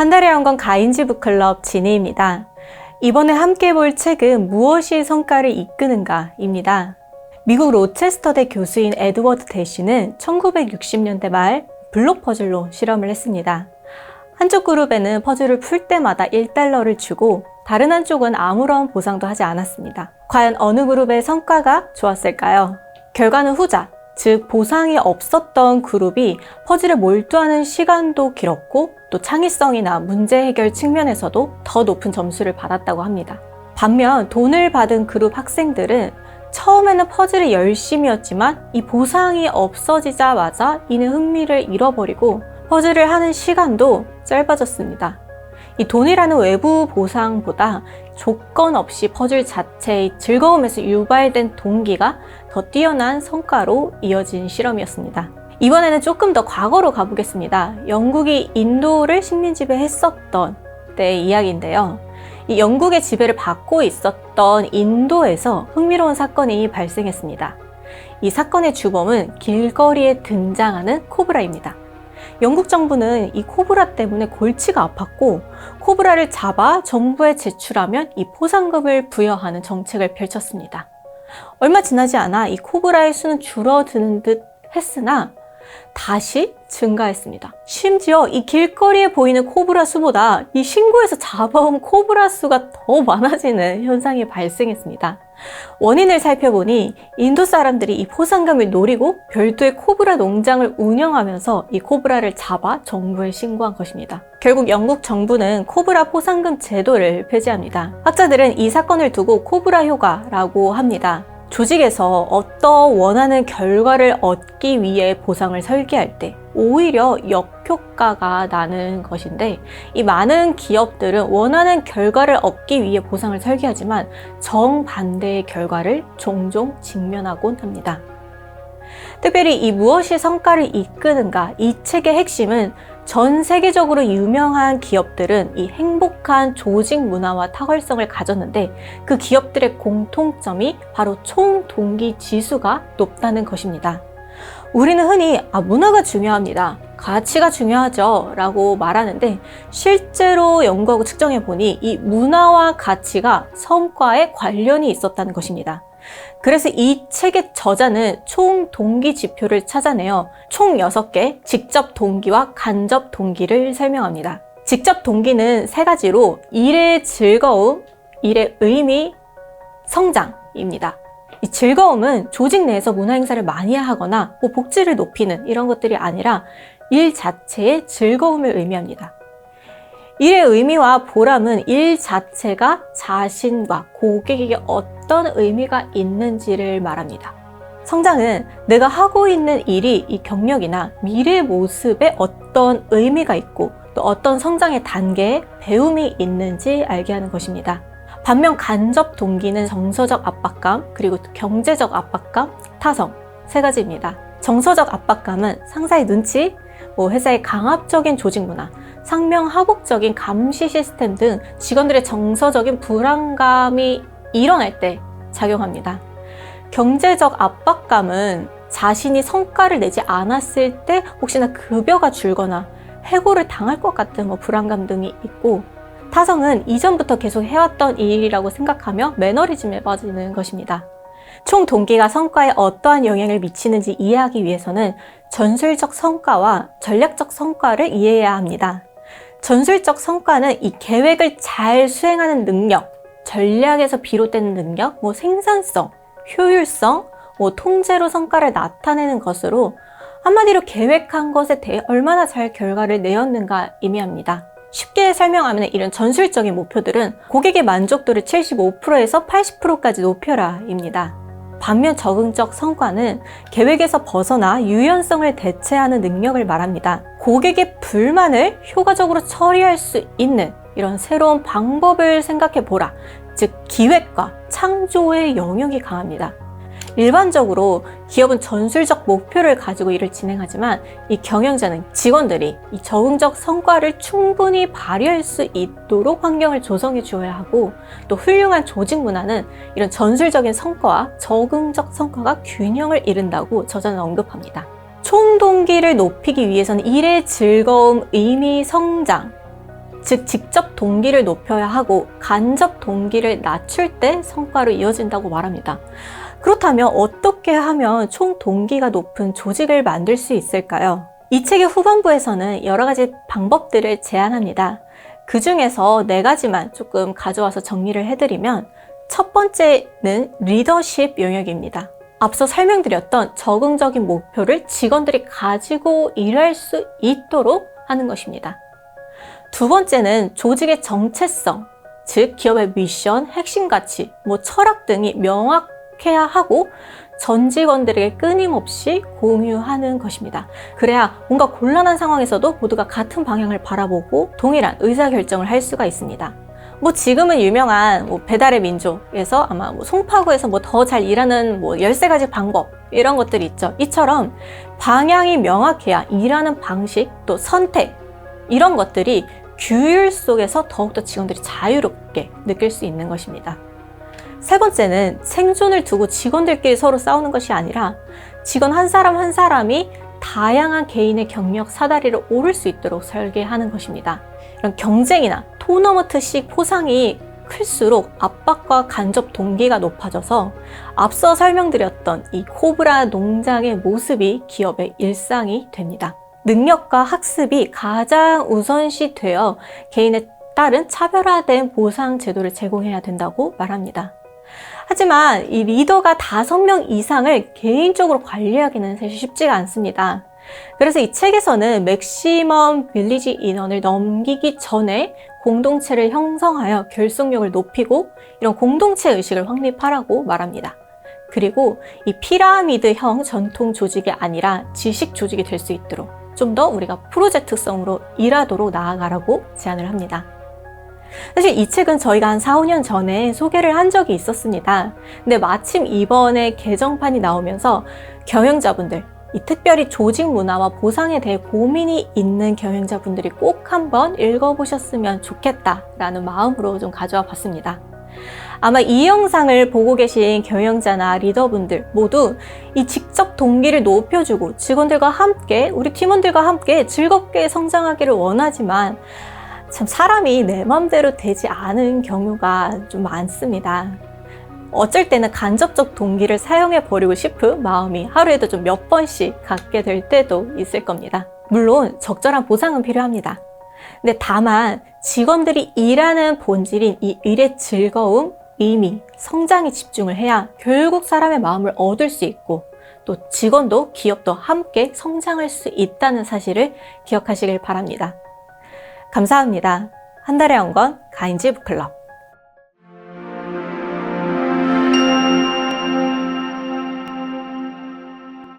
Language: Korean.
한 달에 한 권 가인지 북클럽 진희입니다. 이번에 함께 볼 책은 무엇이 성과를 이끄는가입니다. 미국 로체스터대 교수인 에드워드 대시는 1960년대 말 블록 퍼즐로 실험을 했습니다. 한쪽 그룹에는 퍼즐을 풀 때마다 1달러를 주고 다른 한쪽은 아무런 보상도 하지 않았습니다. 과연 어느 그룹의 성과가 좋았을까요? 결과는 후자, 즉 보상이 없었던 그룹이 퍼즐에 몰두하는 시간도 길었고 또 창의성이나 문제 해결 측면에서도 더 높은 점수를 받았다고 합니다. 반면 돈을 받은 그룹 학생들은 처음에는 퍼즐이 열심히 했지만 이 보상이 없어지자마자 이는 흥미를 잃어버리고 퍼즐을 하는 시간도 짧아졌습니다. 이 돈이라는 외부 보상보다 조건 없이 퍼즐 자체의 즐거움에서 유발된 동기가 더 뛰어난 성과로 이어진 실험이었습니다. 이번에는 조금 더 과거로 가보겠습니다. 영국이 인도를 식민 지배했었던 때의 이야기인데요. 이 영국의 지배를 받고 있었던 인도에서 흥미로운 사건이 발생했습니다. 이 사건의 주범은 길거리에 등장하는 코브라입니다. 영국 정부는 이 코브라 때문에 골치가 아팠고 코브라를 잡아 정부에 제출하면 이 포상금을 부여하는 정책을 펼쳤습니다. 얼마 지나지 않아 이 코브라의 수는 줄어드는 듯 했으나 다시 증가했습니다. 심지어 이 길거리에 보이는 코브라 수보다 이 신고해서 잡아온 코브라 수가 더 많아지는 현상이 발생했습니다. 원인을 살펴보니 인도 사람들이 이 포상금을 노리고 별도의 코브라 농장을 운영하면서 이 코브라를 잡아 정부에 신고한 것입니다. 결국 영국 정부는 코브라 포상금 제도를 폐지합니다. 학자들은 이 사건을 두고 코브라 효과라고 합니다. 조직에서 어떤 원하는 결과를 얻기 위해 보상을 설계할 때 오히려 역효과가 나는 것인데 이 많은 기업들은 원하는 결과를 얻기 위해 보상을 설계하지만 정반대의 결과를 종종 직면하곤 합니다. 특별히 이 무엇이 성과를 이끄는가 이 책의 핵심은 전 세계적으로 유명한 기업들은 이 행복한 조직 문화와 탁월성을 가졌는데 그 기업들의 공통점이 바로 총동기 지수가 높다는 것입니다. 우리는 흔히 문화가 중요합니다. 가치가 중요하죠 라고 말하는데 실제로 연구하고 측정해 보니 이 문화와 가치가 성과에 관련이 있었다는 것입니다. 그래서 이 책의 저자는 총 동기 지표를 찾아내어 총 6개 직접 동기와 간접 동기를 설명합니다. 직접 동기는 3가지로 일의 즐거움, 일의 의미, 성장입니다. 이 즐거움은 조직 내에서 문화 행사를 많이 하거나 복지를 높이는 이런 것들이 아니라 일 자체의 즐거움을 의미합니다. 일의 의미와 보람은 일 자체가 자신과 고객에게 어떤 의미가 있는지를 말합니다. 성장은 내가 하고 있는 일이 이 경력이나 미래 모습에 어떤 의미가 있고 또 어떤 성장의 단계에 배움이 있는지 알게 하는 것입니다. 반면 간접 동기는 정서적 압박감, 그리고 경제적 압박감, 타성 3가지입니다. 정서적 압박감은 상사의 눈치, 회사의 강압적인 조직 문화, 상명하복적인 감시 시스템 등 직원들의 정서적인 불안감이 일어날 때 작용합니다. 경제적 압박감은 자신이 성과를 내지 않았을 때 혹시나 급여가 줄거나 해고를 당할 것 같은 불안감 등이 있고, 타성은 이전부터 계속 해왔던 일이라고 생각하며 매너리즘에 빠지는 것입니다. 총 동기가 성과에 어떠한 영향을 미치는지 이해하기 위해서는 전술적 성과와 전략적 성과를 이해해야 합니다. 전술적 성과는 이 계획을 잘 수행하는 능력, 전략에서 비롯되는 능력, 생산성, 효율성, 통제로 성과를 나타내는 것으로 한마디로 계획한 것에 대해 얼마나 잘 결과를 내었는가 의미합니다. 쉽게 설명하면 이런 전술적인 목표들은 고객의 만족도를 75%에서 80%까지 높여라입니다. 반면 적응적 성과는 계획에서 벗어나 유연성을 대체하는 능력을 말합니다. 고객의 불만을 효과적으로 처리할 수 있는 이런 새로운 방법을 생각해 보라. 즉 기획과 창조의 영역이 강합니다. 일반적으로 기업은 전술적 목표를 가지고 일을 진행하지만 이 경영자는 직원들이 이 적응적 성과를 충분히 발휘할 수 있도록 환경을 조성해 주어야 하고, 또 훌륭한 조직 문화는 이런 전술적인 성과와 적응적 성과가 균형을 이룬다고 저자는 언급합니다. 총 동기를 높이기 위해서는 일의 즐거움, 의미, 성장 즉 직접 동기를 높여야 하고 간접 동기를 낮출 때 성과로 이어진다고 말합니다. 그렇다면 어떻게 하면 총 동기가 높은 조직을 만들 수 있을까요? 이 책의 후반부에서는 여러 가지 방법들을 제안합니다. 그 중에서 4가지만 조금 가져와서 정리를 해드리면 첫 번째는 리더십 영역입니다. 앞서 설명드렸던 적응적인 목표를 직원들이 가지고 일할 수 있도록 하는 것입니다. 두 번째는 조직의 정체성, 즉 기업의 미션, 핵심 가치, 철학 등이 명확해야 하고 전 직원들에게 끊임없이 공유하는 것입니다. 그래야 뭔가 곤란한 상황에서도 모두가 같은 방향을 바라보고 동일한 의사결정을 할 수가 있습니다. 지금은 유명한 배달의 민족에서 아마 송파구에서 더 잘 일하는 13가지 방법 이런 것들이 있죠. 이처럼 방향이 명확해야 일하는 방식 또 선택 이런 것들이 규율 속에서 더욱더 직원들이 자유롭게 느낄 수 있는 것입니다. 세 번째는 생존을 두고 직원들끼리 서로 싸우는 것이 아니라 직원 한 사람 한 사람이 다양한 개인의 경력 사다리를 오를 수 있도록 설계하는 것입니다. 이런 경쟁이나 토너먼트식 포상이 클수록 압박과 간접 동기가 높아져서 앞서 설명드렸던 이 코브라 농장의 모습이 기업의 일상이 됩니다. 능력과 학습이 가장 우선시되어 개인에 따른 차별화된 보상 제도를 제공해야 된다고 말합니다. 하지만 이 리더가 5명 이상을 개인적으로 관리하기는 사실 쉽지가 않습니다. 그래서 이 책에서는 맥시멈 빌리지 인원을 넘기기 전에 공동체를 형성하여 결속력을 높이고 이런 공동체 의식을 확립하라고 말합니다. 그리고 이 피라미드형 전통 조직이 아니라 지식 조직이 될 수 있도록 좀 더 우리가 프로젝트성으로 일하도록 나아가라고 제안을 합니다. 사실 이 책은 저희가 한 4, 5년 전에 소개를 한 적이 있었습니다. 근데 마침 이번에 개정판이 나오면서 경영자분들, 이 특별히 조직 문화와 보상에 대해 고민이 있는 경영자분들이 꼭 한번 읽어보셨으면 좋겠다라는 마음으로 좀 가져와 봤습니다. 아마 이 영상을 보고 계신 경영자나 리더분들 모두 이 직접 동기를 높여주고 직원들과 함께, 우리 팀원들과 함께 즐겁게 성장하기를 원하지만 참 사람이 내 맘대로 되지 않은 경우가 좀 많습니다. 어쩔 때는 간접적 동기를 사용해 버리고 싶은 마음이 하루에도 좀 몇 번씩 갖게 될 때도 있을 겁니다. 물론 적절한 보상은 필요합니다. 근데 다만 직원들이 일하는 본질인 이 일의 즐거움, 의미, 성장에 집중을 해야 결국 사람의 마음을 얻을 수 있고 또 직원도 기업도 함께 성장할 수 있다는 사실을 기억하시길 바랍니다. 감사합니다. 한 달에 한 권 가인지 북클럽.